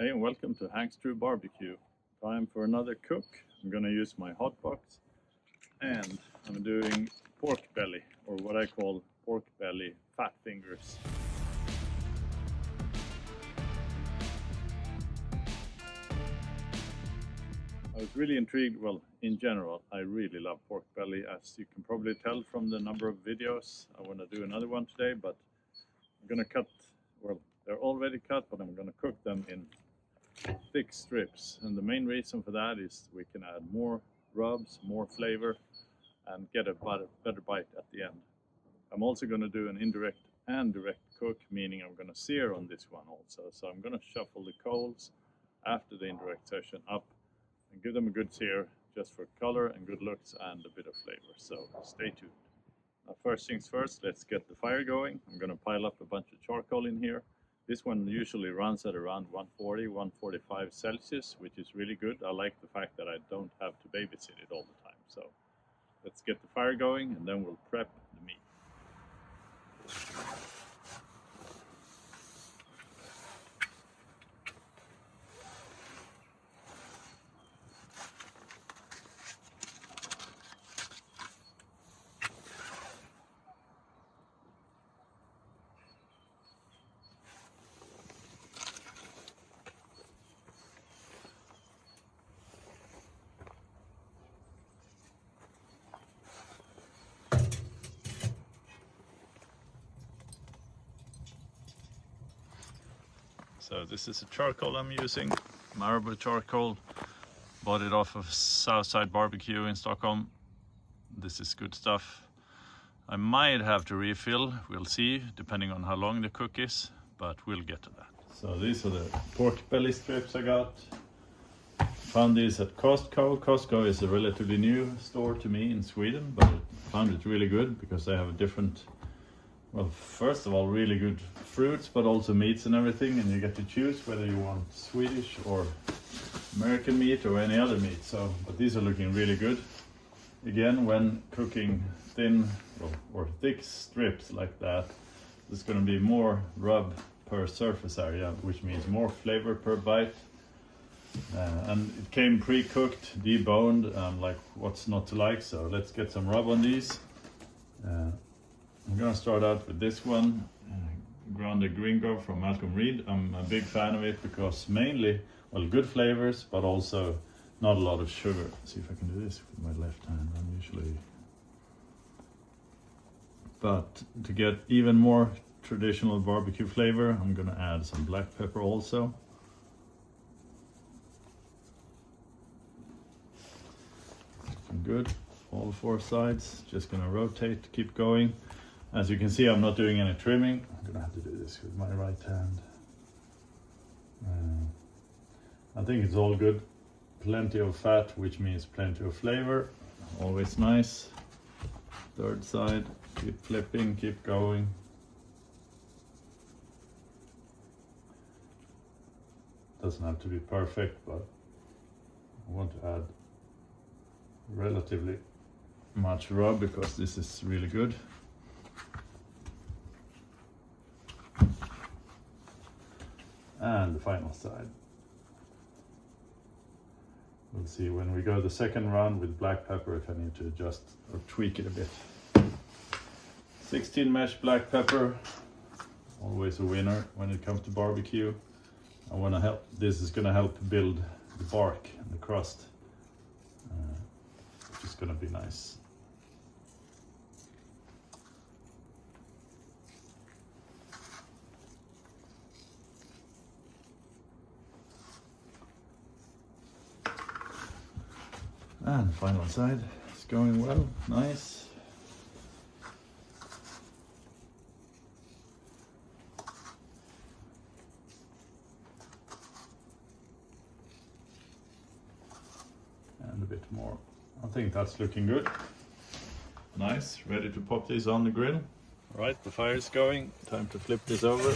Hey, and welcome to Hank's True Barbecue. Time for another cook. I'm gonna use my hot box and I'm doing pork belly, or what I call pork belly fat fingers. I was really intrigued. Well, in general, I really love pork belly, as you can probably tell from the number of videos. I want to do another one today, but I'm gonna cut, well, they're already cut, but I'm gonna cook them in thick strips, and the main reason for that is we can add more rubs, more flavor, and get a better bite at the end. I'm also going to do an indirect and direct cook, meaning I'm going to sear on this one also. So I'm going to shuffle the coals after the indirect session up and give them a good sear, just for color and good looks and a bit of flavor. So stay tuned. Now, first things first, let's get the fire going. I'm going to pile up a bunch of charcoal in here. This one usually runs at around 140, 145 Celsius, which is really good. I like the fact that I don't have to babysit it all the time. So let's get the fire going and then we'll prep the meat. So this is a charcoal I'm using, marble charcoal. Bought it off of Southside Barbecue in Stockholm. This is good stuff. I might have to refill, we'll see, depending on how long the cook is, but we'll get to that. So these are the pork belly strips I got. Found these at Costco. Costco is a relatively new store to me in Sweden, but I found it really good because they have a different, well, first of all, really good fruits, but also meats and everything, and you get to choose whether you want Swedish or American meat or any other meat. So, but these are looking really good. Again, when cooking thin or thick strips like that, there's going to be more rub per surface area, which means more flavor per bite. And it came pre-cooked, deboned, like what's not to like. So let's get some rub on these. I'm gonna start out with this one, Grande Gringo from Malcolm Reed. I'm a big fan of it because mainly, well, good flavors, but also not a lot of sugar. Let's see if I can do this with my left hand. I'm usually, but to get even more traditional barbecue flavor, I'm gonna add some black pepper also. Looking good, all four sides. Just gonna rotate, keep going. As you can see, I'm not doing any trimming. I'm gonna have to do this with my right hand. I think it's all good. Plenty of fat, which means plenty of flavor. Always nice. Third side, keep flipping, keep going. Doesn't have to be perfect, but I want to add relatively much rub because this is really good. And the final side. We'll see when we go the second round with black pepper if I need to adjust or tweak it a bit. 16 mesh black pepper, always a winner when it comes to barbecue. I want to help, this is going to help build the bark and the crust, which is going to be nice. And the final side is going well, nice. And a bit more. I think that's looking good. Nice, ready to pop these on the grill. All right, the fire is going. Time to flip this over.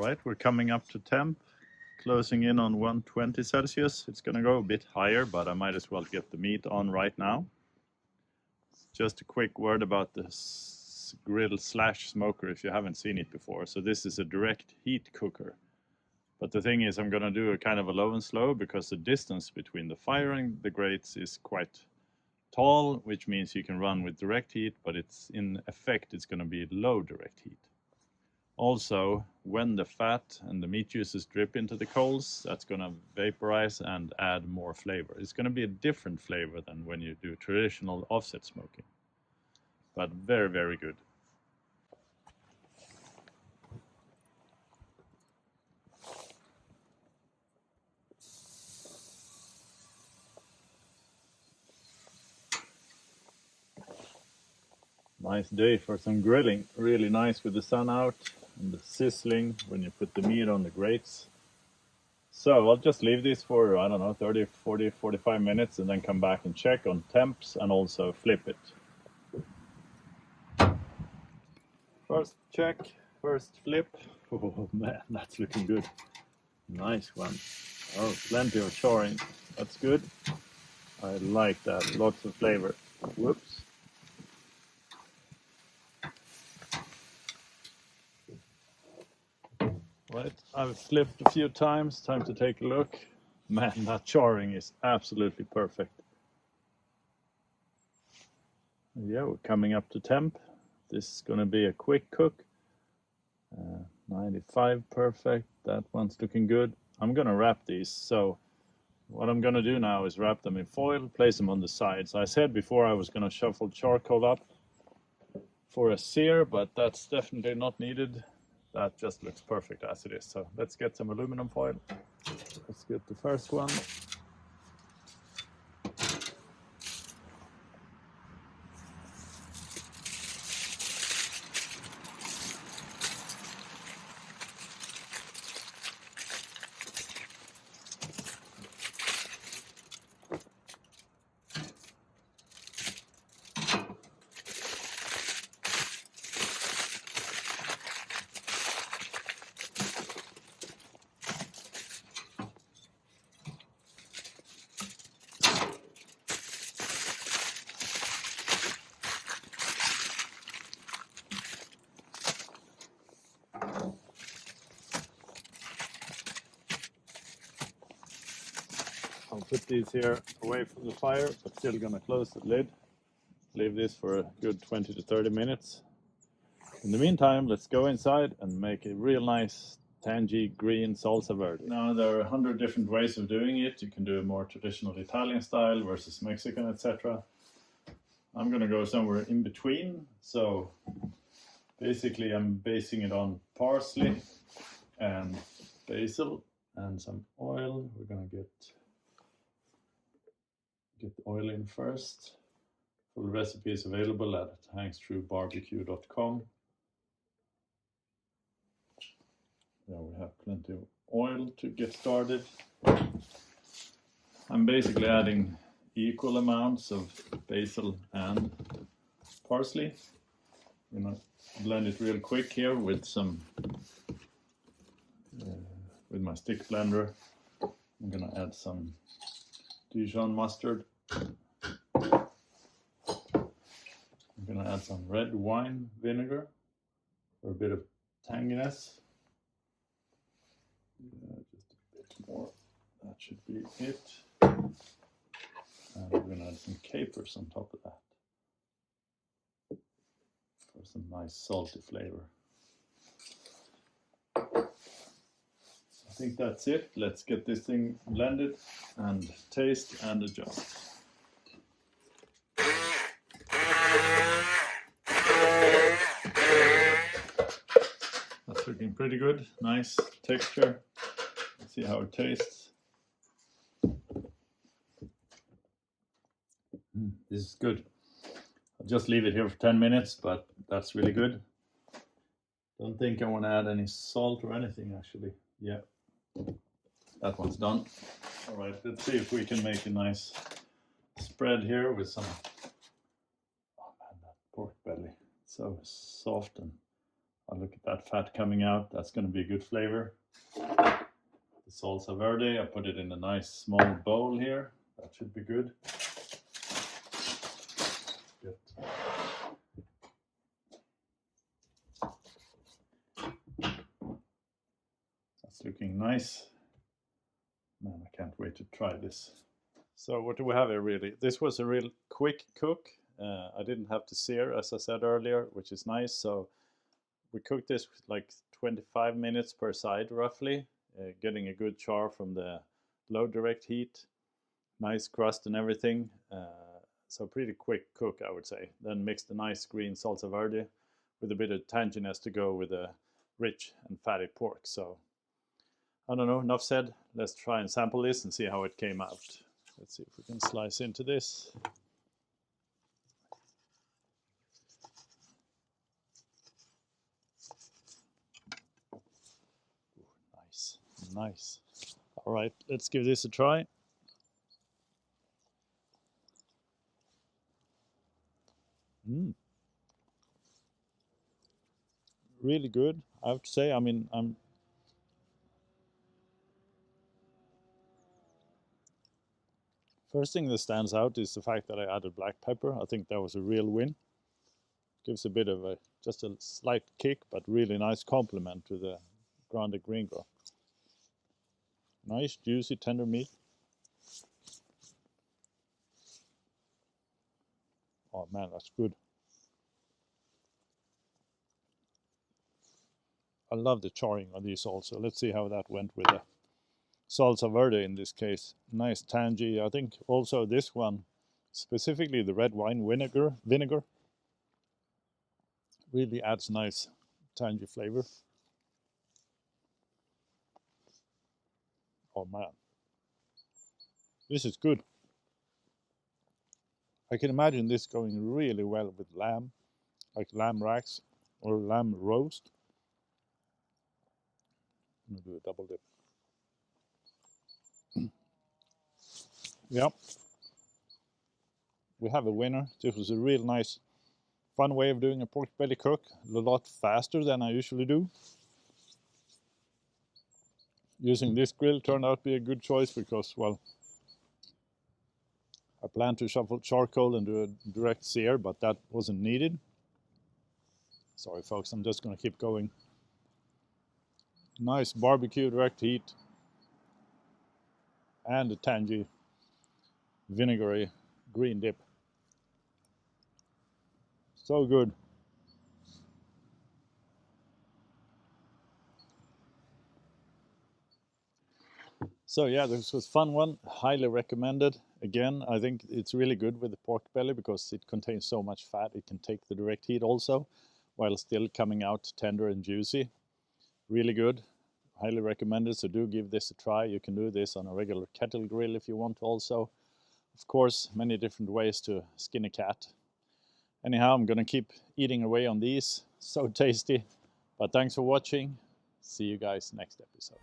Right, we're coming up to temp, closing in on 120 Celsius. It's gonna go a bit higher, but I might as well get the meat on right now. Just a quick word about this grill slash smoker if you haven't seen it before. So this is a direct heat cooker. But the thing is, I'm gonna do a kind of a low and slow because the distance between the fire and the grates is quite tall, which means you can run with direct heat, but it's in effect, it's gonna be low direct heat. Also, when the fat and the meat juices drip into the coals, that's gonna vaporize and add more flavor. It's gonna be a different flavor than when you do traditional offset smoking, but very, very good. Nice day for some grilling. Really nice with the sun out and the sizzling when you put the meat on the grates. So I'll just leave this for, I don't know, 30, 40, 45 minutes and then come back and check on temps and also flip it. First check, first flip. Oh man, that's looking good. Nice one. Oh, plenty of charring. That's good. I like that. Lots of flavor. Whoops. Right, I've flipped a few times. Time to take a look. Man, that charring is absolutely perfect. Yeah, we're coming up to temp. This is going to be a quick cook. 95, perfect. That one's looking good. I'm going to wrap these. So what I'm going to do now is wrap them in foil, place them on the sides. I said before I was going to shuffle charcoal up for a sear, but that's definitely not needed. That just looks perfect as it is. So let's get some aluminum foil. Let's get the first one. I'll put these here away from the fire, but still gonna close the lid. Leave this for a good 20 to 30 minutes. In the meantime, let's go inside and make a real nice tangy green salsa verde. Now there are 100 different ways of doing it. You can do a more traditional Italian style versus Mexican, etc. I'm gonna go somewhere in between. So basically I'm basing it on parsley and basil and some oil. We're gonna get the oil in first. Full recipe is available at hangstruebarbecue.com. There we have plenty of oil to get started. I'm basically adding equal amounts of basil and parsley. I'm gonna blend it real quick here with some with my stick blender. I'm gonna add some Dijon mustard. I'm gonna add some red wine vinegar for a bit of tanginess. Just a bit more. That should be it. And we're gonna add some capers on top of that for some nice salty flavor. I think that's it. Let's get this thing blended and taste and adjust. That's looking pretty good. Nice texture. Let's see how it tastes. This is good. I'll just leave it here for 10 minutes, but that's really good. Don't think I want to add any salt or anything actually. Yeah. That one's done. All right, let's see if we can make a nice spread here with some, oh man, that pork belly, so soft and Oh, look at that fat coming out. That's going to be a good flavor. The salsa verde, I put it in a nice small bowl here. That should be good. Good. That's looking nice. Man, I can't wait to try this. So what do we have here really? This was a real quick cook. I didn't have to sear, as I said earlier, which is nice. So we cooked this like 25 minutes per side roughly, getting a good char from the low direct heat, nice crust and everything. So pretty quick cook, I would say. Then mix the nice green salsa verde with a bit of tanginess to go with a rich and fatty pork. So I don't know, enough said. Let's try and sample this and see how it came out. Let's see if we can slice into this. Nice, nice. All right, let's give this a try. Really good, I have to say. I mean, first thing that stands out is the fact that I added black pepper. I think that was a real win. Gives a bit of a, just a slight kick, but really nice complement to the grounded gringo. Nice, juicy, tender meat. Oh man, that's good. I love the charring on these also. Let's see how that went with the salsa verde in this case. Nice tangy. I think also this one, specifically the red wine vinegar, really adds nice tangy flavor. Oh man, this is good. I can imagine this going really well with lamb, like lamb racks or lamb roast. I'm gonna do a double dip. Yep, we have a winner. This was a real nice, fun way of doing a pork belly cook. A lot faster than I usually do. Using this grill turned out to be a good choice because, well, I planned to shuffle charcoal and do a direct sear, but that wasn't needed. Sorry folks, I'm just gonna keep going. Nice barbecue direct heat and a tangy, vinegary green dip. So good. So yeah, this was a fun one, highly recommended. Again, I think it's really good with the pork belly because it contains so much fat. It can take the direct heat also, while still coming out tender and juicy. Really good, highly recommended. So do give this a try. You can do this on a regular kettle grill if you want to also. Of course, many different ways to skin a cat. Anyhow, I'm gonna keep eating away on these. So tasty. But thanks for watching. See you guys next episode.